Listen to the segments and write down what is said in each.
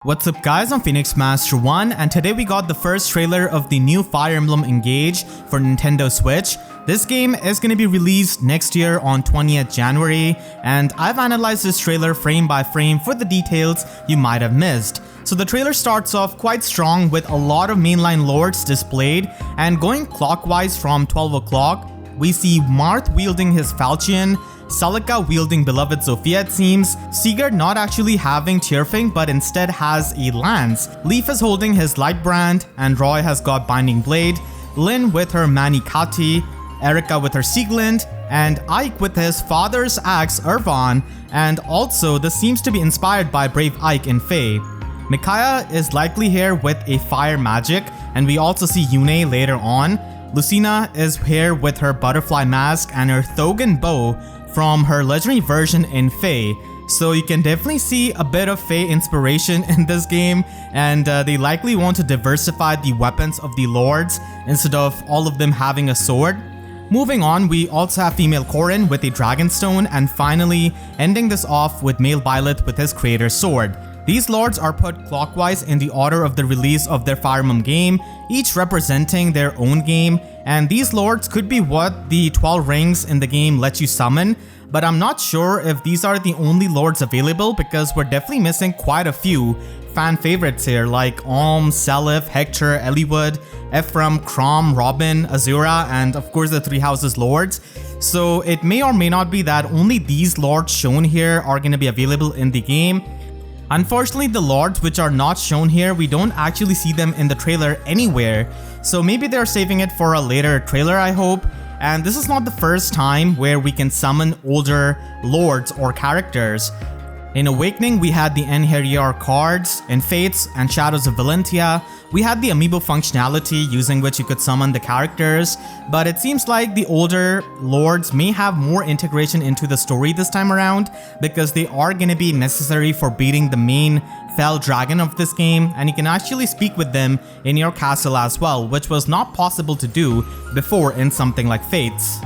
What's up guys, I'm Phoenix Master 1 and today we got the first trailer of the new Fire Emblem Engage for Nintendo Switch. This game is going to be released next year on 20th January and I've analyzed this trailer frame by frame for the details you might have missed. So the trailer starts off quite strong with a lot of mainline lords displayed, and going clockwise from 12 o'clock, we see Marth wielding his falchion, Celica wielding beloved Sophia it seems, Sigurd not actually having Tearfing but instead has a lance, Leif is holding his light brand, and Roy has got binding blade, Lynn with her Manikati, Eirika with her Sieglind, and Ike with his father's axe Irvan, and also this seems to be inspired by Brave Ike in Fae. Micaiah is likely here with a fire magic, and we also see Yune later on. Lucina is here with her butterfly mask and her Thogan bow from her legendary version in Fae. So you can definitely see a bit of Fae inspiration in this game, and they likely want to diversify the weapons of the lords instead of all of them having a sword. Moving on, we also have female Corrin with a dragonstone, and finally ending this off with male Byleth with his creator's sword. These lords are put clockwise in the order of the release of their Fire Emblem game, each representing their own game, and these lords could be what the 12 rings in the game let you summon, but I'm not sure if these are the only lords available because we're definitely missing quite a few fan favorites here like Seliph, Hector, Eliwood, Ephraim, Chrom, Robin, Azura, and of course the Three Houses lords. So it may or may not be that only these lords shown here are going to be available in the game. Unfortunately, the lords which are not shown here, we don't actually see them in the trailer anywhere, so maybe they're saving it for a later trailer, I hope. And this is not the first time where we can summon older lords or characters. In Awakening, we had the Enheriar cards. In Fates and Shadows of Valentia, we had the amiibo functionality using which you could summon the characters, but it seems like the older lords may have more integration into the story this time around because they are going to be necessary for beating the main fell dragon of this game, and you can actually speak with them in your castle as well, which was not possible to do before in something like Fates.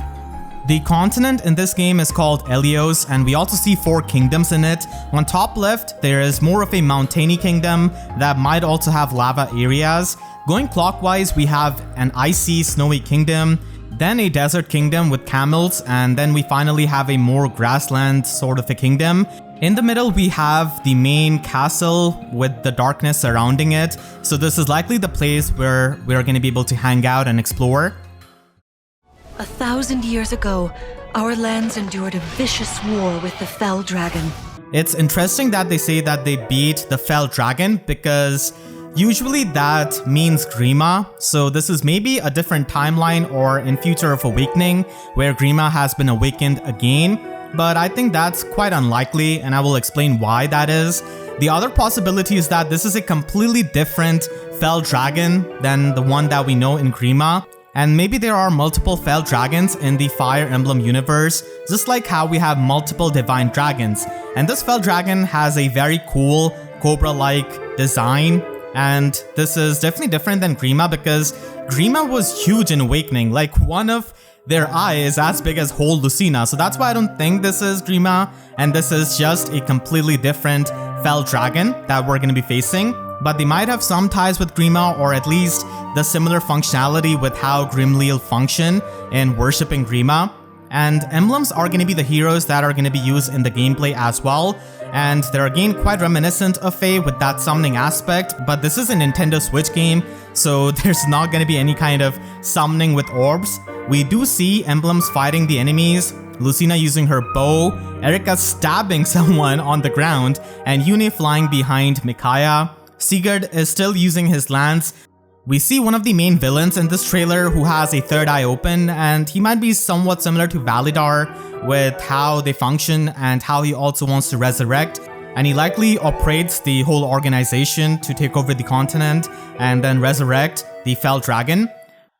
The continent in this game is called Elyos, and we also see 4 kingdoms in it. On top left, there is more of a mountainy kingdom that might also have lava areas. Going clockwise, we have an icy, snowy kingdom, then a desert kingdom with camels, and then we finally have a more grassland sort of a kingdom. In the middle, we have the main castle with the darkness surrounding it, so this is likely the place where we're going to be able to hang out and explore. 1,000 years ago, our lands endured a vicious war with the Fell Dragon. It's interesting that they say that they beat the Fell Dragon because usually that means Grima, so this is maybe a different timeline or in Future of Awakening where Grima has been awakened again, but I think that's quite unlikely and I will explain why that is. The other possibility is that this is a completely different Fell Dragon than the one that we know in Grima. And maybe there are multiple Fell Dragons in the Fire Emblem universe, just like how we have multiple Divine Dragons. And this Fell Dragon has a very cool Cobra-like design, and this is definitely different than Grima because Grima was huge in Awakening, like one of their eyes is as big as whole Lucina, so that's why I don't think this is Grima, and this is just a completely different Fell Dragon that we're going to be facing. But they might have some ties with Grima, or at least the similar functionality with how Grimleal function in worshipping Grima. And emblems are going to be the heroes that are going to be used in the gameplay as well. And they're again quite reminiscent of Fae with that summoning aspect, but this is a Nintendo Switch game, so there's not going to be any kind of summoning with orbs. We do see emblems fighting the enemies, Lucina using her bow, Eirika stabbing someone on the ground, and Yune flying behind Micaiah. Sigurd is still using his lance. We see one of the main villains in this trailer who has a third eye open, and he might be somewhat similar to Validar with how they function and how he also wants to resurrect, and he likely operates the whole organization to take over the continent and then resurrect the Fell Dragon.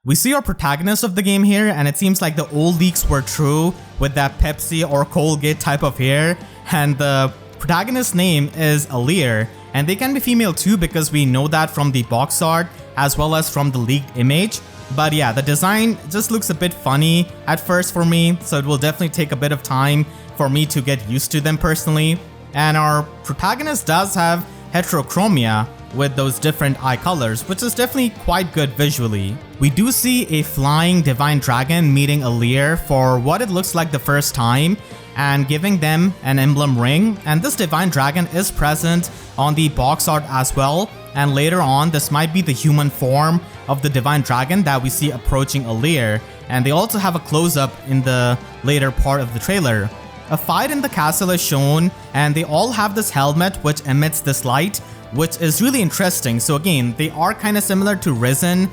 We see our protagonist of the game here, and it seems like the old leaks were true with that Pepsi or Colgate type of hair, and the protagonist's name is Alear. And they can be female too because we know that from the box art as well as from the leaked image. But yeah, the design just looks a bit funny at first for me, so it will definitely take a bit of time for me to get used to them personally. And our protagonist does have heterochromia with those different eye colors, which is definitely quite good visually. We do see a flying divine dragon meeting Alear for what it looks like the first time and giving them an emblem ring, and this divine dragon is present on the box art as well, and later on this might be the human form of the divine dragon that we see approaching Alear, and they also have a close-up in the later part of the trailer. A fight in the castle is shown, and they all have this helmet which emits this light, which is really interesting. So again, they are kind of similar to Risen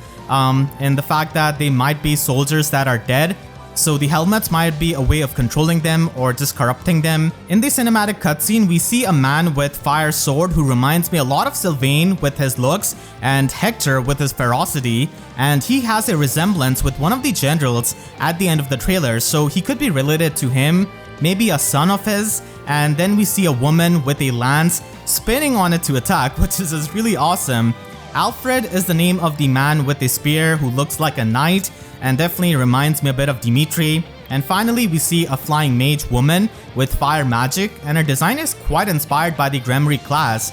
in the fact that they might be soldiers that are dead. So the helmets might be a way of controlling them or just corrupting them. In the cinematic cutscene, we see a man with fire sword who reminds me a lot of Sylvain with his looks and Hector with his ferocity, and he has a resemblance with one of the generals at the end of the trailer, so he could be related to him, maybe a son of his. And then we see a woman with a lance spinning on it to attack, which is really awesome. Alfred is the name of the man with a spear who looks like a knight and definitely reminds me a bit of Dimitri. And finally, we see a flying mage woman with fire magic, and her design is quite inspired by the Grimoire class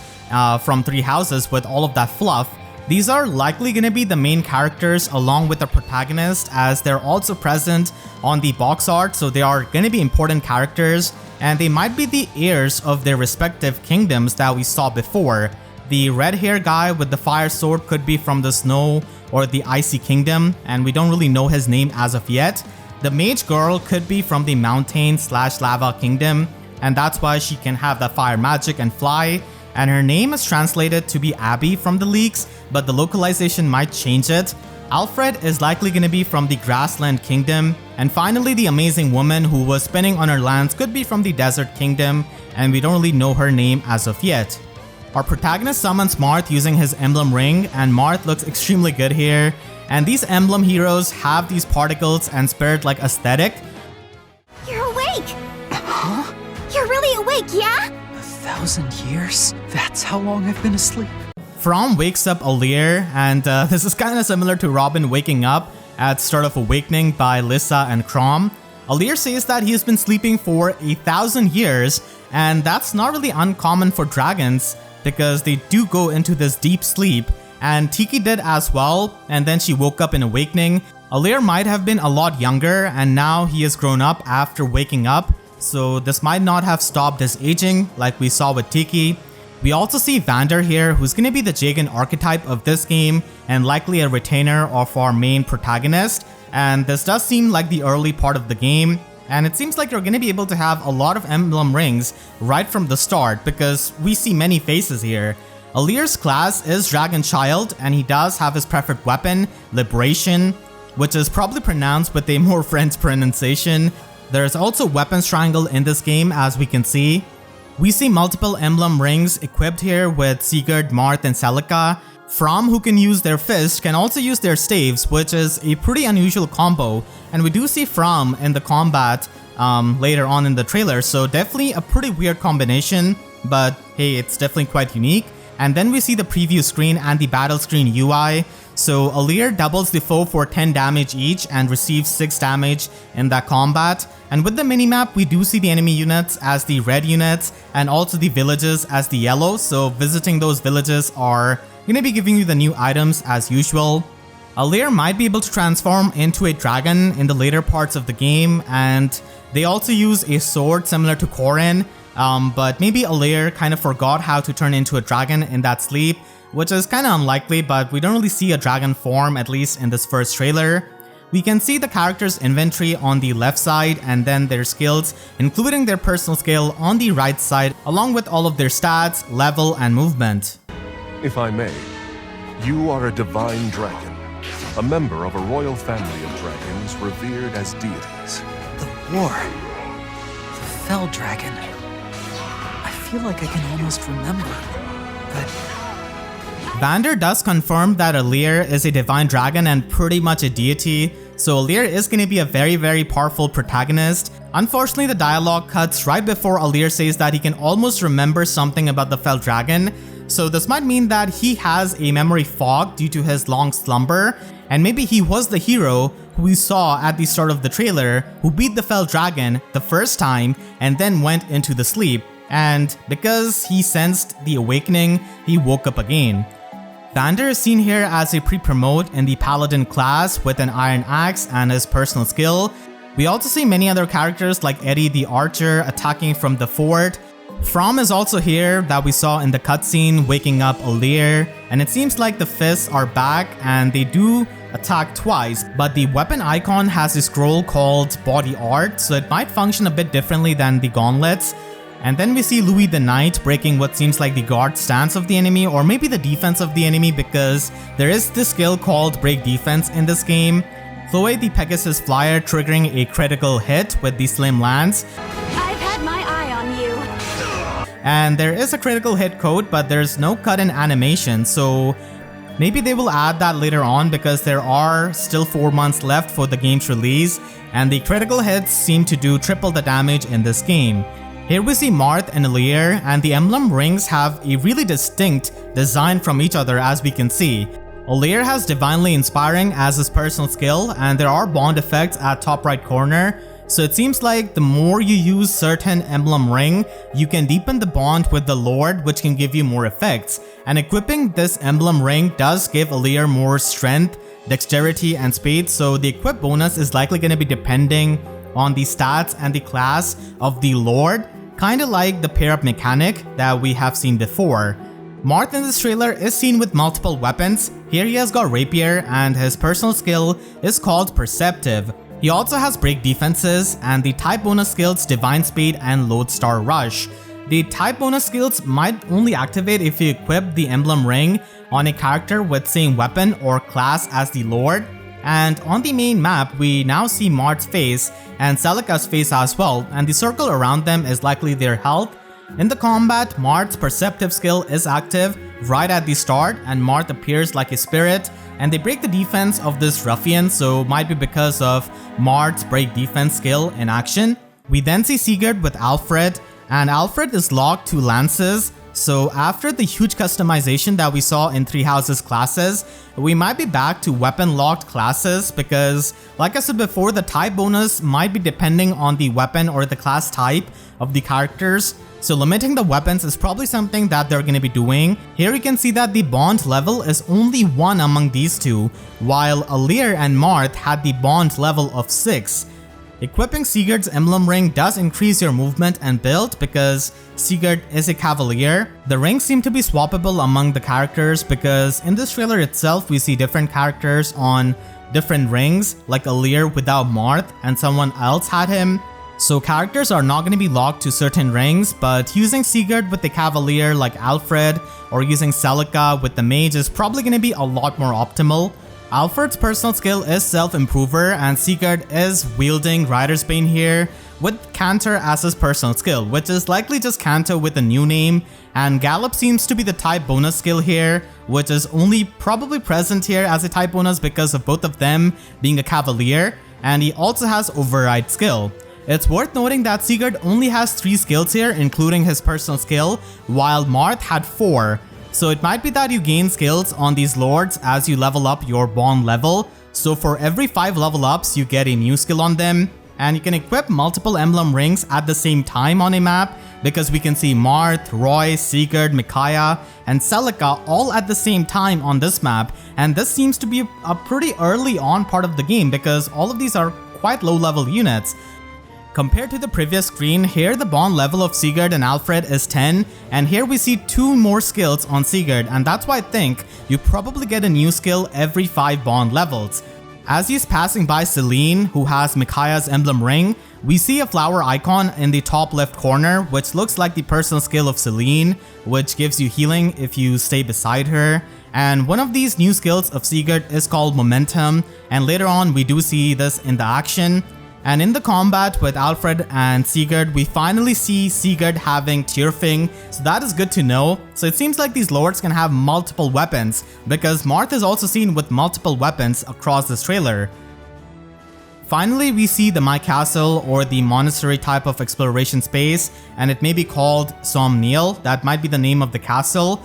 from Three Houses with all of that fluff. These are likely going to be the main characters along with the protagonist, as they're also present on the box art, so they are going to be important characters, and they might be the heirs of their respective kingdoms that we saw before. The red hair guy with the fire sword could be from the snow or the icy kingdom, and we don't really know his name as of yet. The mage girl could be from the mountain/lava kingdom, and that's why she can have that fire magic and fly. And her name is translated to be Abby from the leaks, but the localization might change it. Alfred is likely going to be from the Grassland Kingdom. And finally, the amazing woman who was spinning on her lance could be from the Desert Kingdom, and we don't really know her name as of yet. Our protagonist summons Marth using his emblem ring, and Marth looks extremely good here. And these emblem heroes have these particles and spirit-like aesthetic. You're awake! Huh? You're really awake, yeah? 1,000 years? That's how long I've been asleep. From wakes up Alear, and this is kind of similar to Robin waking up at Start of Awakening by Lissa and Chrom. Alear says that he has been sleeping for 1,000 years, and that's not really uncommon for dragons because they do go into this deep sleep, and Tiki did as well, and then she woke up in Awakening. Alear might have been a lot younger, and now he has grown up after waking up, so this might not have stopped his aging like we saw with Tiki. We also see Vander here, who's going to be the Jagan archetype of this game and likely a retainer of our main protagonist, and this does seem like the early part of the game. And it seems like you're going to be able to have a lot of emblem rings right from the start because we see many faces here. Alear's class is Dragon Child, and he does have his preferred weapon, Liberation, which is probably pronounced with a more French pronunciation. There's also Weapons Triangle in this game, as we can see. We see multiple emblem rings equipped here with Sigurd, Marth, and Celica. From, who can use their fist, can also use their staves, which is a pretty unusual combo. And we do see From in the combat later on in the trailer, so definitely a pretty weird combination, but hey, it's definitely quite unique. And then we see the preview screen and the battle screen UI. So Alear doubles the foe for 10 damage each and receives 6 damage in that combat. And with the minimap, we do see the enemy units as the red units and also the villages as the yellow. So visiting those villages are going to be giving you the new items as usual. Alear might be able to transform into a dragon in the later parts of the game, and they also use a sword similar to Corrin, but maybe Alear kind of forgot how to turn into a dragon in that sleep, which is kind of unlikely, but we don't really see a dragon form, at least in this first trailer. We can see the character's inventory on the left side and then their skills, including their personal skill on the right side, along with all of their stats, level, and movement. If I may, you are a divine dragon, a member of a royal family of dragons revered as deities. The war. The Fell Dragon. I feel like I can almost remember, but... Vander does confirm that Alear is a divine dragon and pretty much a deity, so Alear is going to be a very powerful protagonist. Unfortunately, the dialogue cuts right before Alear says that he can almost remember something about the Fell Dragon, so this might mean that he has a memory fog due to his long slumber, and maybe he was the hero who we saw at the start of the trailer who beat the Fell Dragon the first time and then went into the sleep. and because he sensed the awakening, he woke up again. Vander is seen here as a pre-promote in the Paladin class with an iron axe and his personal skill. We also see many other characters like Eddie the Archer attacking from the fort. From is also here that we saw in the cutscene waking up Alear, and it seems like the fists are back and they do attack twice, but the weapon icon has a scroll called Body Art, so it might function a bit differently than the gauntlets. And then we see Louis the Knight breaking what seems like the guard stance of the enemy, or maybe the defense of the enemy, because there is this skill called Break Defense in this game. Chloe the Pegasus Flyer triggering a critical hit with the Slim Lance. I've had my eye on you. And there is a critical hit code, but there's no cut-in animation, so maybe they will add that later on because there are still 4 months left for the game's release, and the critical hits seem to do triple the damage in this game. Here we see Marth and Leer, and the emblem rings have a really distinct design from each other, as we can see. Leer has Divinely Inspiring as his personal skill, and there are bond effects at top right corner, so it seems like the more you use certain emblem ring, you can deepen the bond with the Lord, which can give you more effects. And equipping this emblem ring does give Leer more strength, dexterity, and speed, so the equip bonus is likely going to be depending on the stats and the class of the Lord, kinda like the pair-up mechanic that we have seen before. Marth in this trailer is seen with multiple weapons. Here he has got Rapier, and his personal skill is called Perceptive. He also has break defenses and the type bonus skills Divine Speed and Lodestar Rush. The type bonus skills might only activate if you equip the emblem ring on a character with same weapon or class as the Lord. And on the main map, we now see Marth's face and Celica's face as well, and the circle around them is likely their health. In the combat, Marth's Perceptive skill is active right at the start, and Marth appears like a spirit, and they break the defense of this ruffian, so might be because of Marth's break defense skill in action. We then see Sigurd with Alfred, and Alfred is locked to lances, so after the huge customization that we saw in Three Houses classes, we might be back to weapon locked classes because, like I said before, the type bonus might be depending on the weapon or the class type of the characters. So limiting the weapons is probably something that they're going to be doing. Here you can see that the bond level is only 1 among these two, while Alear and Marth had the bond level of 6. Equipping Sigurd's emblem ring does increase your movement and build because Sigurd is a cavalier. The rings seem to be swappable among the characters because in this trailer itself we see different characters on different rings, like Alear without Marth and someone else had him. So characters are not going to be locked to certain rings, but using Sigurd with the cavalier like Alfred or using Celica with the mage is probably going to be a lot more optimal. Alfred's personal skill is Self-Improver, and Sigurd is wielding Rider's Bane here with Canter as his personal skill, which is likely just Canter with a new name, and Gallop seems to be the type bonus skill here, which is only probably present here as a type bonus because of both of them being a cavalier, and he also has Override skill. It's worth noting that Sigurd only has 3 skills here, including his personal skill, while Marth had 4. So it might be that you gain skills on these lords as you level up your bond level. So for every 5 level ups, you get a new skill on them. And you can equip multiple emblem rings at the same time on a map because we can see Marth, Roy, Sigurd, Micaiah, and Celica all at the same time on this map. And this seems to be a pretty early on part of the game because all of these are quite low level units. Compared to the previous screen, here the bond level of Sigurd and Alfred is 10, and here we see 2 more skills on Sigurd, and that's why I think you probably get a new skill every 5 bond levels. As he's passing by Celine, who has Micaiah's emblem ring, we see a flower icon in the top left corner, which looks like the personal skill of Celine, which gives you healing if you stay beside her. And one of these new skills of Sigurd is called Momentum, and later on we do see this in the action. And in the combat with Alfred and Sigurd, we finally see Sigurd having Tearfing, so that is good to know. So it seems like these lords can have multiple weapons, because Marth is also seen with multiple weapons across this trailer. Finally, we see the My Castle, or the monastery type of exploration space, and it may be called Somniel, that might be the name of the castle.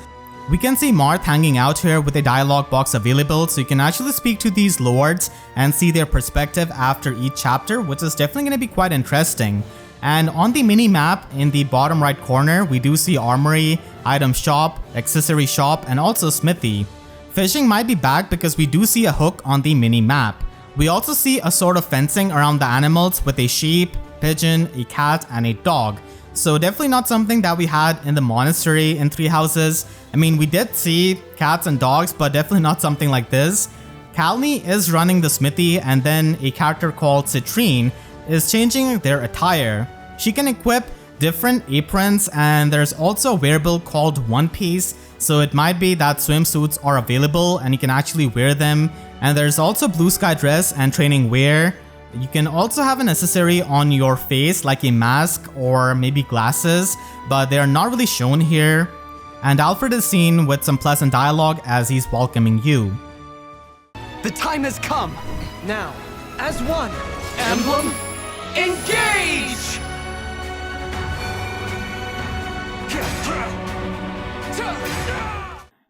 We can see Marth hanging out here with a dialogue box available, so you can actually speak to these lords and see their perspective after each chapter, which is definitely going to be quite interesting. And on the mini map in the bottom right corner, we do see armory, item shop, accessory shop, and also smithy. Fishing might be back because we do see a hook on the mini map. We also see a sort of fencing around the animals with a sheep, pigeon, a cat, and a dog. So definitely not something that we had in the monastery in Three Houses. I mean, we did see cats and dogs, but definitely not something like this. Kalni is running the smithy, and then a character called Citrine is changing their attire. She can equip different aprons, and there's also a wearable called One Piece, so it might be that swimsuits are available and you can actually wear them. And there's also blue sky dress and training wear. You can also have an accessory on your face like a mask or maybe glasses, but they are not really shown here. And Alfred is seen with some pleasant dialogue as he's welcoming you. The time has come. Now, as one, Emblem Engage!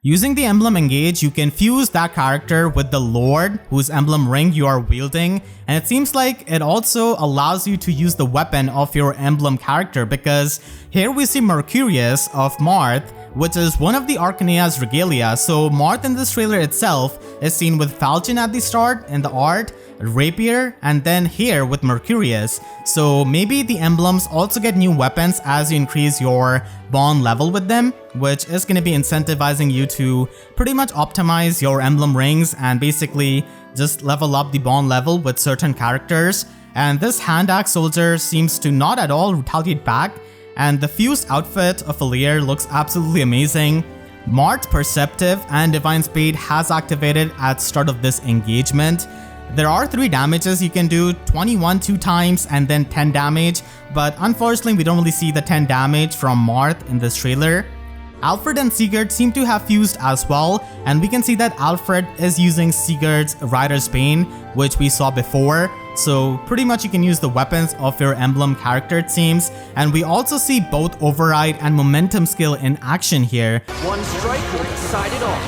Using the Emblem Engage, you can fuse that character with the Lord, whose emblem ring you are wielding, and it seems like it also allows you to use the weapon of your emblem character, because here we see Mercurius of Marth, which is one of the Arcanea's regalia. So Marth in this trailer itself is seen with falchion at the start in the art, rapier, and then here with Mercurius. So maybe the emblems also get new weapons as you increase your bond level with them, which is going to be incentivizing you to pretty much optimize your emblem rings and basically just level up the bond level with certain characters. And this hand axe soldier seems to not at all retaliate back, and the fused outfit of Elyos looks absolutely amazing. Marth Perceptive and Divine Speed has activated at start of this engagement. There are 3 damages you can do, 21 2 times and then 10 damage, but unfortunately we don't really see the 10 damage from Marth in this trailer. Alfred and Sigurd seem to have fused as well, and we can see that Alfred is using Sigurd's Rider's Bane, which we saw before. So pretty much you can use the weapons of your emblem character, it seems. And we also see both Override and Momentum skill in action here. One strike will decide it all.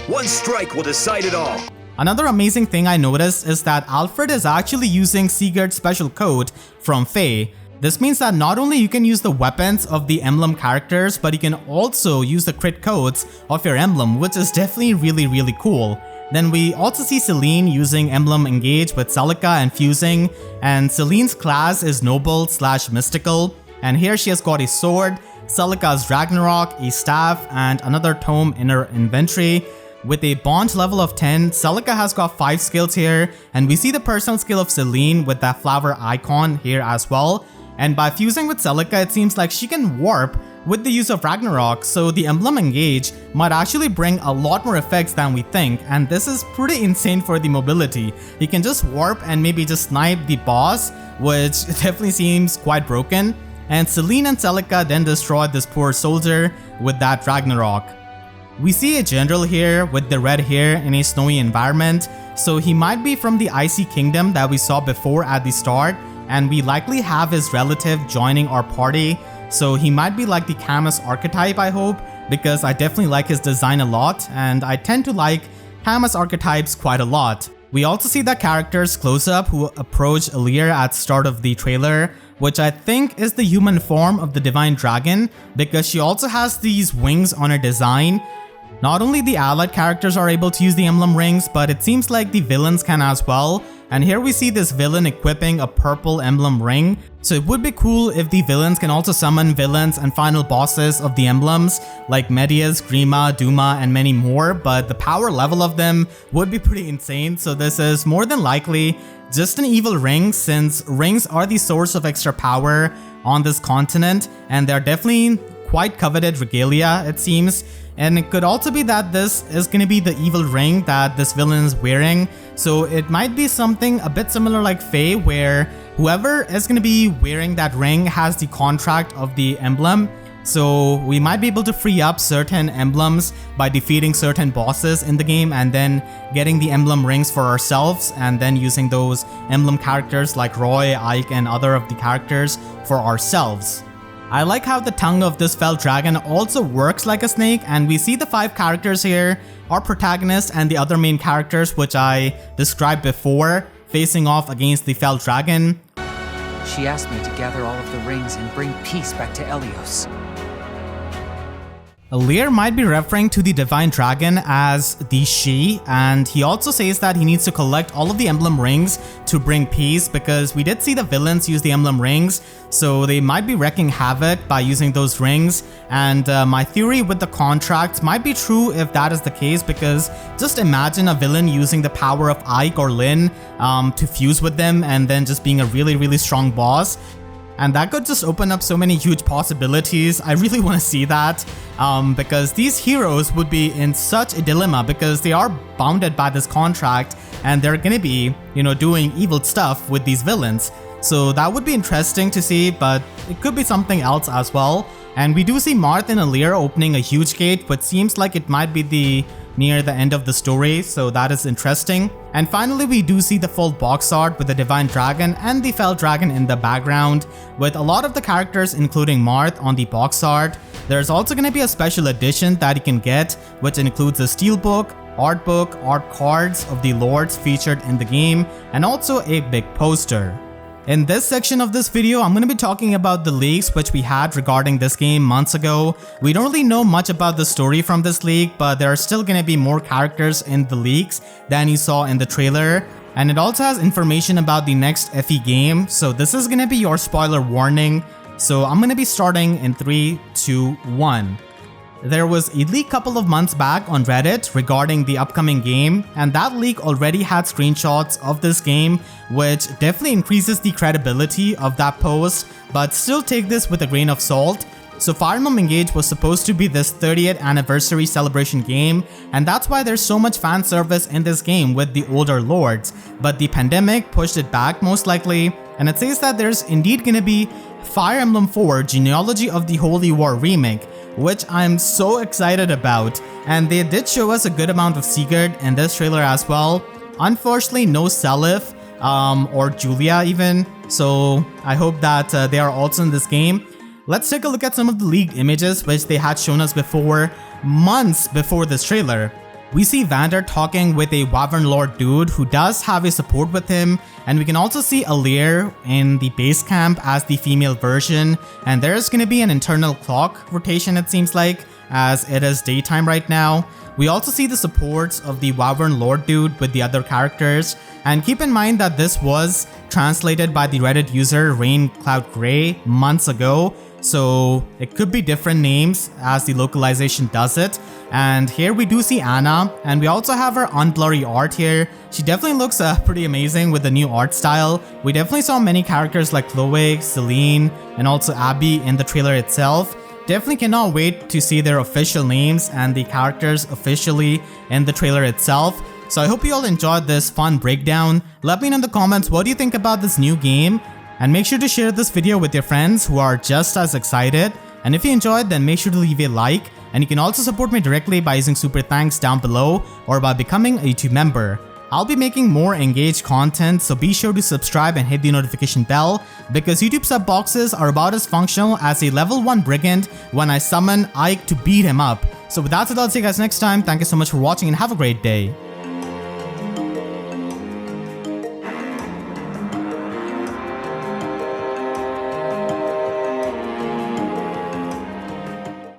One strike will decide it all. Another amazing thing I noticed is that Alfred is actually using Sigurd's special code from Faye. This means that not only you can use the weapons of the emblem characters, but you can also use the crit codes of your emblem, which is definitely really cool. Then we also see Celine using Emblem Engage with Celica and fusing, and Celine's class is Noble / Mystical, and here she has got a sword, Celica's Ragnarok, a staff, and another tome in her inventory. With a bond level of 10, Celica has got 5 skills here, and we see the personal skill of Celine with that flower icon here as well. And by fusing with Celica, it seems like she can warp with the use of Ragnarok, so the Emblem Engage might actually bring a lot more effects than we think, and this is pretty insane for the mobility. You can just warp and maybe just snipe the boss, which definitely seems quite broken. And Celine and Celica then destroyed this poor soldier with that Ragnarok. We see a general here with the red hair in a snowy environment, so he might be from the Icy Kingdom that we saw before at the start, and we likely have his relative joining our party, so he might be like the Camus archetype, I hope, because I definitely like his design a lot, and I tend to like Camus archetypes quite a lot. We also see the characters close up who approach Alear at start of the trailer, which I think is the human form of the Divine Dragon, because she also has these wings on her design. Not only the allied characters are able to use the emblem rings, but it seems like the villains can as well. And here we see this villain equipping a purple emblem ring. So it would be cool if the villains can also summon villains and final bosses of the emblems like Medius, Grima, Duma, and many more, but the power level of them would be pretty insane. So this is more than likely just an evil ring, since rings are the source of extra power on this continent, and they're definitely quite coveted regalia, it seems. And it could also be that this is going to be the evil ring that this villain is wearing. So it might be something a bit similar like Faye, where whoever is going to be wearing that ring has the contract of the emblem. So we might be able to free up certain emblems by defeating certain bosses in the game and then getting the emblem rings for ourselves, and then using those emblem characters like Roy, Ike, and other of the characters for ourselves. I like how the tongue of this fell dragon also works like a snake, and we see the 5 characters here, our protagonist and the other main characters which I described before, facing off against the fell dragon. She asked me to gather all of the rings and bring peace back to Elyos. Alear might be referring to the Divine Dragon as the she, and he also says that he needs to collect all of the emblem rings to bring peace, because we did see the villains use the emblem rings, so they might be wreaking havoc by using those rings. And my theory with the contracts might be true if that is the case, because just imagine a villain using the power of Ike or Lyn to fuse with them and then just being a really strong boss. And that could just open up so many huge possibilities. I really want to see that, because these heroes would be in such a dilemma, because they are bounded by this contract and they're gonna be, you know, doing evil stuff with these villains. So that would be interesting to see, but it could be something else as well. And we do see Marth and Leer opening a huge gate, which seems like it might be near the end of the story, so that is interesting. And finally, we do see the full box art with the Divine Dragon and the Fell Dragon in the background, with a lot of the characters including Marth on the box art. There's also going to be a special edition that you can get, which includes a steelbook, art book, art cards of the Lords featured in the game, and also a big poster. In this section of this video, I'm going to be talking about the leaks which we had regarding this game months ago. We don't really know much about the story from this leak, but there are still going to be more characters in the leaks than you saw in the trailer. And it also has information about the next FE game, so this is going to be your spoiler warning. So I'm going to be starting in 3, 2, 1. There was a leak couple of months back on Reddit regarding the upcoming game, and that leak already had screenshots of this game, which definitely increases the credibility of that post, but still take this with a grain of salt. So Fire Emblem Engage was supposed to be this 30th anniversary celebration game, and that's why there's so much fan service in this game with the older Lords, but the pandemic pushed it back most likely, and it says that there's indeed gonna be Fire Emblem 4 Genealogy of the Holy War remake, which I'm so excited about. And they did show us a good amount of Sigurd in this trailer as well. Unfortunately, no Leif or Julia even, so I hope that they are also in this game. Let's take a look at some of the leaked images which they had shown us before, months before this trailer. We see Vander talking with a Wyvern Lord dude who does have a support with him, and we can also see Alear in the base camp as the female version, and there's gonna be an internal clock rotation it seems like, as it is daytime right now. We also see the supports of the Wyvern Lord dude with the other characters, and keep in mind that this was translated by the Reddit user Rain Cloud Grey months ago, so it could be different names as the localization does it. And here we do see Anna, and we also have her unblurry art here. She definitely looks pretty amazing with the new art style. We definitely saw many characters like Chloe, Celine, and also Abby in the trailer itself. Definitely cannot wait to see their official names and the characters officially in the trailer itself. So I hope you all enjoyed this fun breakdown. Let me know in the comments what do you think about this new game, and make sure to share this video with your friends who are just as excited. And if you enjoyed, then make sure to leave a like, and you can also support me directly by using super thanks down below or by becoming a YouTube member. I'll be making more Engage content, so be sure to subscribe and hit the notification bell, because YouTube sub boxes are about as functional as a level 1 brigand when I summon Ike to beat him up. So with that said, I'll see you guys next time. Thank you so much for watching and have a great day.